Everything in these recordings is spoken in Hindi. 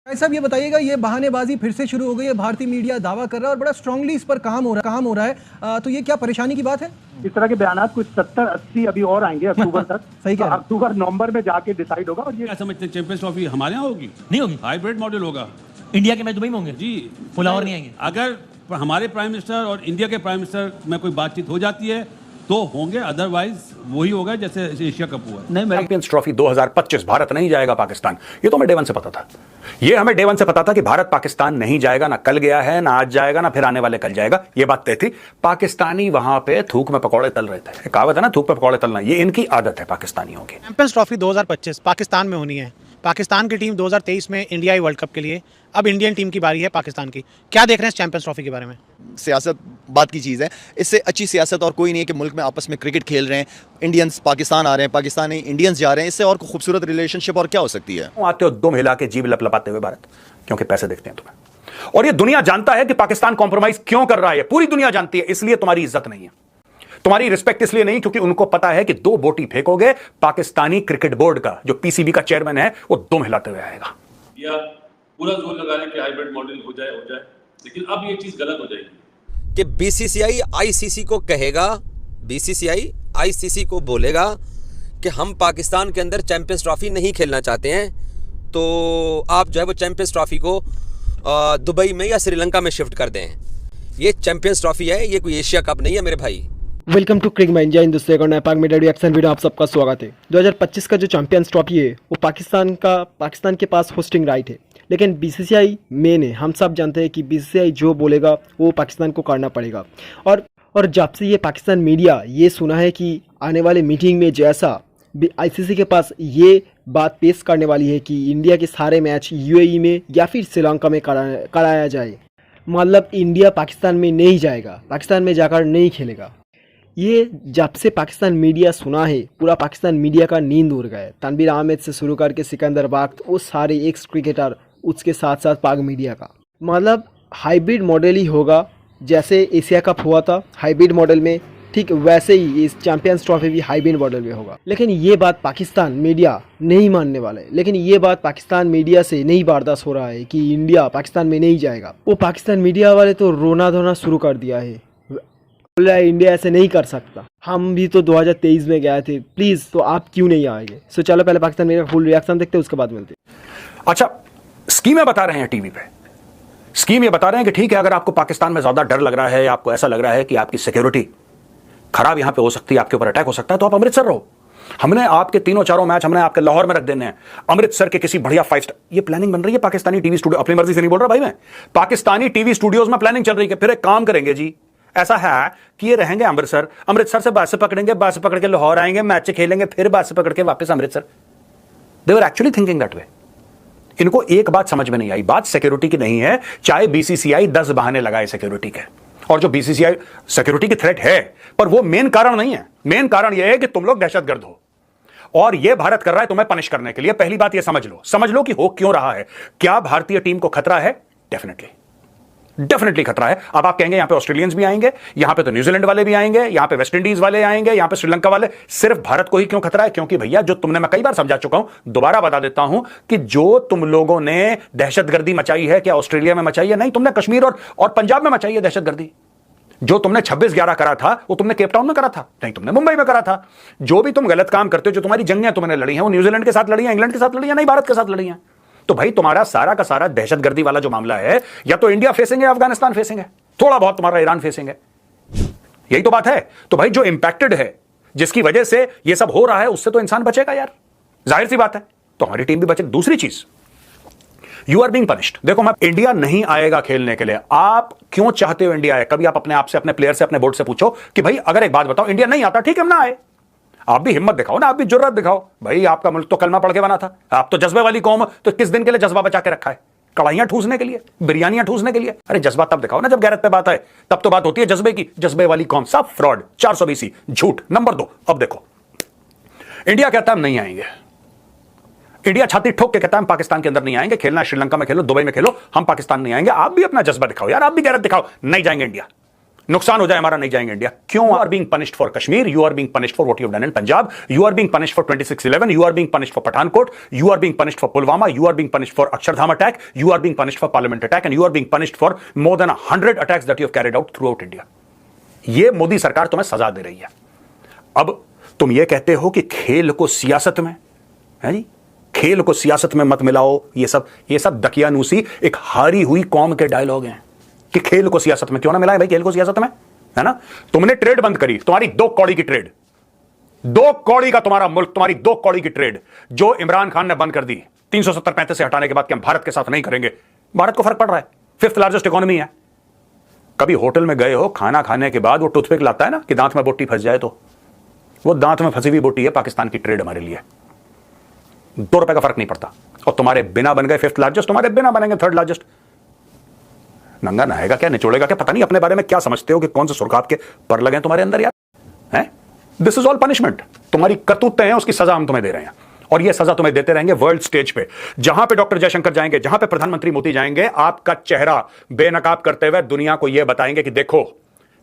भाई साहब ये बताइएगा, ये बहानेबाजी फिर से शुरू हो गई है। भारतीय मीडिया दावा कर रहा है और बड़ा स्ट्रांगली इस पर काम हो रहा है। तो ये क्या परेशानी की बात है? इस तरह के बयान कुछ 70-80 अभी और आएंगे अक्टूबर तक। सही कह रहे हैं। अक्टूबर नवंबर में जाके डिसाइड होगा। और ये क्या समझते हैं चैंपियंस ट्रॉफी हमारे यहाँ होगी? नहीं होगी। हाइब्रिड मॉडल होगा। इंडिया के मैच दुबई में होंगे जी, पुलावर नहीं आएंगे। अगर हमारे प्राइम मिनिस्टर और इंडिया के प्राइम मिनिस्टर में कोई बातचीत हो जाती है तो होंगे, अदरवाइज वही होगा जैसे एशिया कप हुआ। नहीं, चैंपियंस ट्रॉफी 2025 भारत नहीं जाएगा, पाकिस्तान। ये तो हमें डे वन से पता था। ये हमें डे वन से पता था कि भारत पाकिस्तान नहीं जाएगा, ना कल गया है, ना आज जाएगा, ना फिर आने वाले कल जाएगा। ये बात तय थी। पाकिस्तानी वहां पे थूक में पकौड़े तल रहे थे। कहावत है ना, थूक में पकौड़े तलना, ये इनकी आदत है पाकिस्तानियों की। चैंपियंस ट्रॉफी 2025 पाकिस्तान में होनी है। पाकिस्तान की टीम 2023 में इंडियाई वर्ल्ड कप के लिए, अब इंडियन टीम की बारी है पाकिस्तान की। क्या देख रहे हैं चैंपियंस ट्रॉफी के बारे में? सियासत बात की चीज़ है। इससे अच्छी सियासत और कोई नहीं है कि मुल्क में आपस में क्रिकेट खेल रहे हैं, इंडियंस पाकिस्तान आ रहे हैं, पाकिस्तानी इंडियंस जा रहे हैं। इससे और खूबसूरत रिलेशनशिप और क्या हो सकती है? आते हो दुम हिला के जीभ लपलपाते हुए भारत, क्योंकि पैसे देखते हैं तुम्हें। और ये दुनिया जानता है कि पाकिस्तान कॉम्प्रोमाइज क्यों कर रहा है। पूरी दुनिया जानती है। इसलिए तुम्हारी इज्जत नहीं है, तुम्हारी रिस्पेक्ट इसलिए नहीं क्योंकि उनको पता है कि दो बोटी फेंकोगे, पाकिस्तानी क्रिकेट बोर्ड का जो पीसीबी का चेयरमैन है वो दुम हिलाते हुए आएगा। या पूरा जोर लगा रहे कि हाइब्रिड मॉडल हो जाए, लेकिन अब ये चीज गलत हो जाएगी कि बीसीसीआई आईसीसी को कहेगा, बीसीसीआई आईसीसी को बोलेगा कि हम पाकिस्तान के अंदर चैंपियंस ट्रॉफी नहीं खेलना चाहते हैं, तो आप जो है वो चैंपियंस ट्रॉफी को दुबई में या श्रीलंका में शिफ्ट कर दें। ये चैंपियंस ट्रॉफी है, ये कोई एशिया कप नहीं है मेरे भाई। Welcome to crick mind. जय दोस्तों, एक और नया पाक मीडिया रिएक्शन वीडियो आप सबका स्वागत है। 2025 का जो चैंपियंस ट्रॉफी है वो पाकिस्तान के पास होस्टिंग राइट है, लेकिन बीसीसीआई मेन है। हम सब जानते हैं कि बीसीसीआई जो बोलेगा वो पाकिस्तान को करना पड़ेगा। और जब से ये पाकिस्तान मीडिया ये सुना है कि आने वाले मीटिंग में जैसा आईसीसी के पास ये बात पेश करने वाली है कि इंडिया के सारे मैच यूएई में या फिर श्रीलंका में कराया जाए, मतलब इंडिया पाकिस्तान में नहीं जाएगा, पाकिस्तान में जाकर नहीं खेलेगा। ये जब से पाकिस्तान मीडिया सुना है, पूरा पाकिस्तान मीडिया का नींद उड़ गया है। तनवीर अहमद से शुरू करके सिकंदर बख्त, वो सारे एक्स क्रिकेटर, उसके साथ साथ पाक मीडिया का, मतलब हाइब्रिड मॉडल ही होगा। जैसे एशिया कप हुआ था हाइब्रिड मॉडल में, ठीक वैसे ही इस चैंपियंस ट्रॉफी भी हाइब्रिड मॉडल में होगा। लेकिन ये बात पाकिस्तान मीडिया नहीं मानने वाला है। लेकिन ये बात पाकिस्तान मीडिया से नहीं बर्दाश्त हो रहा है कि इंडिया पाकिस्तान में नहीं जाएगा। वो पाकिस्तान मीडिया वाले तो रोना धोना शुरू कर दिया है, बोल रहा है इंडिया ऐसे नहीं कर सकता। हम भी तो 2023 में गए थे, प्लीज तो आप क्यों नहीं आएंगे? सो चलो पहले पाकिस्तान मीडिया का फुल रिएक्शन देखते हैं, उसके बाद मिलते हैं। अच्छा, स्कीमें बता रहे हैं टीवी पे। स्कीम ये बता रहे हैं कि ठीक है, अगर आपको पाकिस्तान में ज्यादा डर लग रहा है, आपको ऐसा लग रहा है कि आपकी सिक्योरिटी खराब यहां पे हो सकती है, आपके ऊपर अटैक हो सकता है, तो आप अमृतसर रहो। हमने आपके तीनों चारों मैच हमने आपके लाहौर में रख देने हैं, अमृतसर के किसी बढ़िया 5 स्टार। ये प्लानिंग बन रही है पाकिस्तानी टीवी स्टूडियो, अपनी मर्जी से नहीं बोल रहा भाई मैं, पाकिस्तानी टीवी स्टूडियोज में प्लानिंग चल रही है। फिर एक काम करेंगे जी, ऐसा है कि ये रहेंगे अमृतसर, अमृतसर से बस पकड़ेंगे, बस पकड़ के लाहौर आएंगे, मैच खेलेंगे, फिर बस पकड़ के वापस Amritsar. They were actually thinking that way. इनको एक बात समझ में नहीं आई, बात सिक्योरिटी की नहीं है। चाहे बीसीसीआई 10 बहाने लगाए सिक्योरिटी के, और जो बीसीसीआई सिक्योरिटी की थ्रेट है, पर वो मेन कारण नहीं है। मेन कारण यह है कि तुम लोग दहशतगर्द हो और ये भारत कर रहा है तुम्हें पनिश करने के लिए। पहली बात ये समझ लो कि हो क्यों रहा है। क्या भारतीय टीम को खतरा है? डेफिनेटली खतरा है। अब आप कहेंगे यहां पे ऑस्ट्रेलियंस भी आएंगे, यहां पे तो न्यूजीलैंड वाले भी आएंगे, यहां पे वेस्ट इंडीज वाले आएंगे, यहां पे श्रीलंका वाले। सिर्फ भारत को ही क्यों खतरा है? क्योंकि भैया जो तुमने, मैं कई बार समझा चुका हूं, दोबारा बता देता हूं कि जो तुम लोगों ने दहशतगर्दी मचाई है, क्या ऑस्ट्रेलिया में मचाई है? नहीं, तुमने कश्मीर और पंजाब में मचाई है दहशतगर्दी। जो तुमने 26/11 करा था वो तुमने केप टाउन में करा था, नहीं तुमने मुंबई में करा था। जो भी तुम गलत काम करते हो, जो तुम्हारी जंगें तुमने लड़ी हैं, वो न्यूजीलैंड के साथ लड़ी हैं, इंग्लैंड के साथ लड़ी हैं, नहीं भारत के साथ लड़ी हैं। तो भाई तुम्हारा सारा का सारा दहशतगर्दी वाला जो मामला है, या तो इंडिया फेसेंगे, अफगानिस्तान फेसेंगे, थोड़ा बहुत तुम्हारा ईरान फेसेंगे, यही तो बात है। तो भाई जो इंपैक्टेड है, जिसकी वजह से ये सब हो रहा है, उससे तो इंसान बचेगा यार, जाहिर सी बात है। तो हमारी टीम भी बचे। दूसरी चीज, यू आर बीइंग पनिश्ड। देखो, मैं इंडिया नहीं आएगा खेलने के लिए। आप क्यों चाहते हो इंडिया आए? कभी आप अपने आप से, अपने प्लेयर से, अपने बोर्ड से पूछो कि भाई अगर एक बात बताओ, इंडिया नहीं आता, ठीक है हम ना आए। आप भी हिम्मत दिखाओ ना, आप भी जुर्रत दिखाओ। भाई आपका मुल्क तो कलमा पढ़ के बना था, आप तो जज्बे वाली कौम, तो किस दिन के लिए जज्बा बचा के रखा है? कढ़ाइयां ठूसने के लिए, बिरयानियां ठूसने के लिए? अरे जज्बा तब दिखाओ ना जब गैरत पे बात आए, तब तो बात होती है जज्बे की। जज्बे वाली कौम, सब फ्रॉड, 420 झूठ। नंबर 2, अब देखो, इंडिया कहता है हम नहीं आएंगे, इंडिया छाती ठोक के कहता है हम पाकिस्तान के अंदर नहीं आएंगे, खेलना श्रीलंका में खेलो, दुबई में खेलो, हम पाकिस्तान नहीं आएंगे। आप भी अपना जज्बा दिखाओ यार, आप भी गैरत दिखाओ, नहीं जाएंगे इंडिया। नुकसान हो जाए हमारा, नहीं जाएंगे इंडिया। क्यों? Are being punished for Kashmir, you are being punished for what you have done in Punjab, you are being punished for 26/11, you are being punished for Pathankot, you are being punished for Pulwama, you are being punished for Akshardham attack, you are being punished for parliament attack, and you are being punished for more than 100 attacks that you have carried out throughout India. ये मोदी सरकार तुम्हें सजा दे रही है। अब तुम ये कहते हो कि खेल को सियासत में, है जी, खेल को सियासत में मत मिलाओ, ये सब दकियानूसी एक हारी हुई कौम के डायलॉग हैं कि खेल को सियासत में क्यों ना मिलाए भाई, खेल को सियासत में, है ना। तुमने ट्रेड बंद करी, तुम्हारी 2 कौड़ी की ट्रेड, 2 कौड़ी का तुम्हारा मुल्क, तुम्हारी 2 कौड़ी की ट्रेड जो इमरान खान ने बंद कर दी 370-35 से हटाने के बाद कि हम भारत के साथ नहीं करेंगे। भारत को फर्क पड़ रहा है, 5th लार्जेस्ट इकोनॉमी है। कभी होटल में गए हो, खाना खाने के बाद वो टूथपिक लाता है ना कि दांत में बोटी फंस जाए, तो वो दांत में फंसी हुई बोटी है पाकिस्तान की ट्रेड हमारे लिए। 2 रुपए का फर्क नहीं पड़ता। और तुम्हारे बिना बन गए 5th लार्जेस्ट, तुम्हारे बिना बनेंगे 3rd लार्जेस्ट। नंगा नहाएगा क्या, निचोड़ेगा क्या, पता नहीं अपने बारे में क्या समझते हो कि कौन से सुरखाब के पर लगे तुम्हारे अंदर यार, हैं। दिस इज ऑल पनिशमेंट, तुम्हारी करतूतें हैं, उसकी सजा हम तुम्हें दे रहे हैं, और ये सजा तुम्हें देते रहेंगे वर्ल्ड स्टेज पे। जहां पे डॉक्टर जयशंकर जाएंगे, जहां पे प्रधानमंत्री मोदी जाएंगे, आपका चेहरा बेनकाब करते हुए दुनिया को यह बताएंगे कि देखो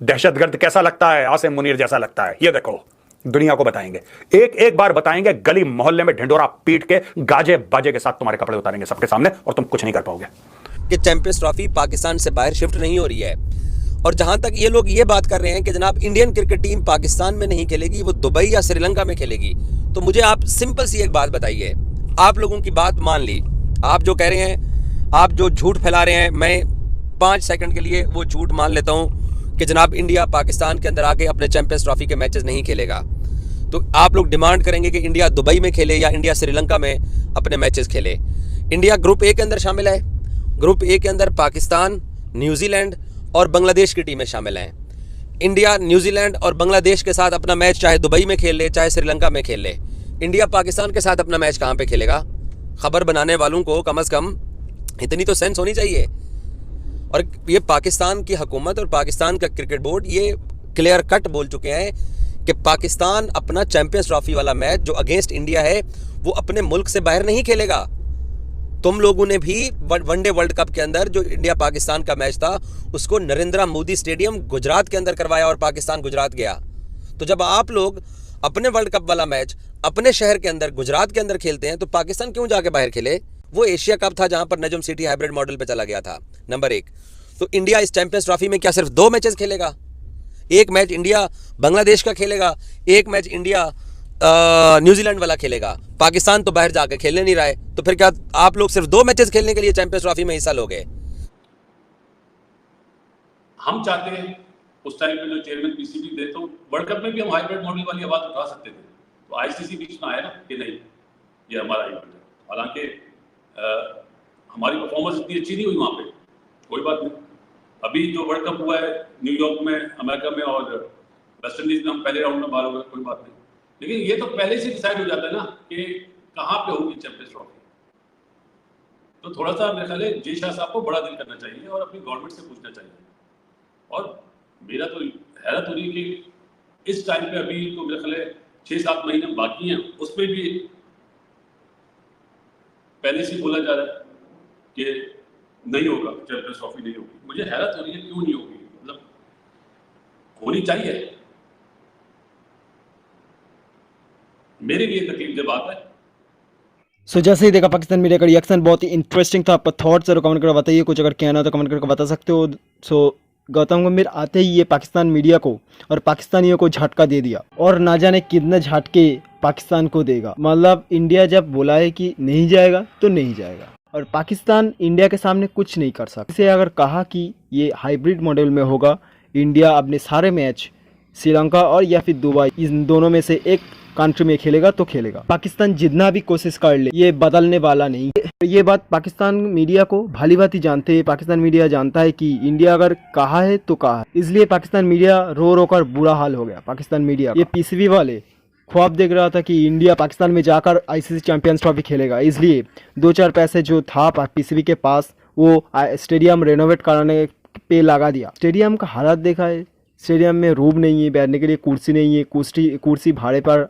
दहशतगर्द कैसा लगता है, आसिम मुनीर जैसा लगता है, ये देखो, दुनिया को बताएंगे, एक बार बताएंगे, गली मोहल्ले में ढिंडोरा पीट के गाजे बाजे के साथ तुम्हारे कपड़े उतारेंगे सबके सामने, और तुम कुछ नहीं कर पाओगे। कि चैंपियंस ट्रॉफी पाकिस्तान से बाहर शिफ्ट नहीं हो रही है। और जहां तक ये लोग ये बात कर रहे हैं कि जनाब इंडियन क्रिकेट टीम पाकिस्तान में नहीं खेलेगी, वो दुबई या श्रीलंका में खेलेगी, तो मुझे आप सिंपल सी एक बात बताइए। आप लोगों की बात मान ली, आप जो कह रहे हैं, आप जो झूठ फैला रहे हैं, मैं 5 सेकंड के लिए वो झूठ मान लेता हूं कि जनाब इंडिया पाकिस्तान के अंदर आके अपने चैंपियंस ट्रॉफी के मैचेस नहीं खेलेगा। तो आप लोग डिमांड करेंगे कि इंडिया दुबई में खेले या इंडिया श्रीलंका में अपने मैचेस खेले। इंडिया ग्रुप ए के अंदर शामिल है। ग्रुप ए के अंदर पाकिस्तान, न्यूजीलैंड और बांग्लादेश की टीमें शामिल हैं। इंडिया न्यूजीलैंड और बांग्लादेश के साथ अपना मैच चाहे दुबई में खेल ले, चाहे श्रीलंका में खेल ले, इंडिया पाकिस्तान के साथ अपना मैच कहाँ पे खेलेगा? खबर बनाने वालों को कम से कम इतनी तो सेंस होनी चाहिए। और ये पाकिस्तान की हुकूमत और पाकिस्तान का क्रिकेट बोर्ड ये क्लियर कट बोल चुके हैं कि पाकिस्तान अपना चैंपियंस ट्रॉफी वाला मैच जो अगेंस्ट इंडिया है वो अपने मुल्क से बाहर नहीं खेलेगा। तुम लोगों ने भी वनडे वर्ल्ड कप के अंदर जो इंडिया पाकिस्तान का मैच था उसको नरेंद्र मोदी स्टेडियम गुजरात के अंदर करवाया और पाकिस्तान गुजरात गया। तो जब आप लोग अपने वर्ल्ड कप वाला मैच अपने शहर के अंदर गुजरात के अंदर खेलते हैं तो पाकिस्तान क्यों जाके बाहर खेले? वो एशिया कप था जहां पर नजम सिटी हाइब्रिड मॉडल पे चला गया था, नंबर 1। तो इंडिया इस चैंपियंस ट्रॉफी में क्या सिर्फ 2 मैचेस खेलेगा? एक मैच इंडिया बांग्लादेश का खेलेगा, एक मैच इंडिया न्यूजीलैंड वाला खेलेगा। पाकिस्तान तो बाहर जाकर खेलने नहीं रहा है, तो फिर क्या आप लोग सिर्फ 2 मैचेस खेलने के लिए चैंपियंस ट्रॉफी में हिस्सा लोगे? हम चाहते हैं उस टाइम पे जो चेयरमैन पीसीबी दे, तो वर्ल्ड कप में भी हम हाइब्रिड मॉडल वाली आवाज उठा सकते थे। तो आईसीसी बीच में आया ना कि नहीं ये हमारा हाइब्रिड है। हालांकि हमारी परफॉर्मेंस इतनी अच्छी नहीं हुई वहाँ पे, कोई बात नहीं। अभी जो वर्ल्ड कप हुआ है न्यूयॉर्क में, अमेरिका में और वेस्ट इंडीज में, हम पहले राउंड में बाहर हो गए, कोई बात नहीं। लेकिन ये तो पहले से डिसाइड हो जाता है ना कि कहाँ पे होगी चैंपियंस ट्रॉफी। तो थोड़ा सा मेरे ख्याल है जे शाह साहब को बड़ा दिल करना चाहिए और अपनी गवर्नमेंट से पूछना चाहिए। और मेरा तो हैरत हो रही है कि इस टाइम पे अभी तो मेरे ख्याल है 6-7 महीने बाकी हैं, उसमें भी पहले से बोला जा रहा है कि नहीं होगा, चैंपियंस ट्रॉफी नहीं होगी। मुझे हैरत हो रही है क्यों नहीं होगी, मतलब होनी चाहिए। मेरे लिए तकलीफ बात है। सो जैसे ही देखा पाकिस्तान मीडिया का रिएक्शन बहुत ही इंटरेस्टिंग था। आपका थॉट्स और कमेंट करके बताइए, कुछ अगर कहना तो कमेंट करके बता सकते हो। सो गौतम गंभीर आते ही ये पाकिस्तान मीडिया को और पाकिस्तानियों को झटका दे दिया, और ना जाने कितने झटके पाकिस्तान को देगा। मतलब इंडिया जब बोला है कि नहीं जाएगा तो नहीं जाएगा, और पाकिस्तान इंडिया के सामने कुछ नहीं कर सकता। इसे अगर कहा कि ये हाइब्रिड मॉडल में होगा, इंडिया अपने सारे मैच श्रीलंका और या फिर दुबई, इन दोनों में से एक कंट्री में खेलेगा तो खेलेगा। पाकिस्तान जितना भी कोशिश कर ले ये बदलने वाला नहीं। ये बात पाकिस्तान मीडिया को भली भांति जानते हैं। पाकिस्तान मीडिया जानता है कि इंडिया अगर कहा है तो कहा है, इसलिए पाकिस्तान मीडिया रो रो कर बुरा हाल हो गया। पाकिस्तान मीडिया ये पीसीबी वाले ख्वाब देख रहा था कि इंडिया पाकिस्तान में जाकर आईसीसी चैंपियंस ट्रॉफी खेलेगा, इसलिए 2-4 पैसे जो था पीसीबी के पास वो स्टेडियम रेनोवेट कराने पे लगा दिया। स्टेडियम का हालत देखा है, स्टेडियम में रूम नहीं है, बैठने के लिए कुर्सी नहीं है, कुर्सी भाड़े पर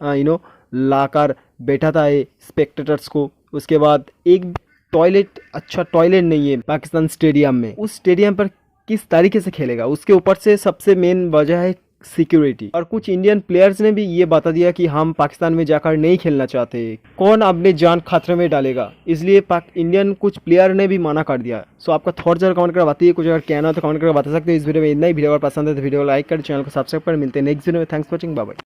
लाकर बैठा था स्पेक्टेटर्स को। उसके बाद एक टॉयलेट, अच्छा टॉयलेट नहीं है पाकिस्तान स्टेडियम में। उस स्टेडियम पर किस तरीके से खेलेगा, उसके ऊपर से सबसे मेन वजह है सिक्योरिटी। और कुछ इंडियन प्लेयर्स ने भी ये बता दिया कि हम पाकिस्तान में जाकर नहीं खेलना चाहते, कौन अपने जान खतरे में डालेगा, इसलिए इंडियन कुछ प्लेयर ने भी मना कर दिया। सो आपका थॉट जरा कमेंट कर बताइए, कुछ अगर कहना हो तो कमेंट करके बता सकते हो। इस वीडियो में इतना ही। वीडियो अगर पसंद है तो वीडियो को लाइक कर, चैनल को सब्सक्राइब कर। मिलते हैं नेक्स्ट वीडियो में। Thanks for watching, bye bye.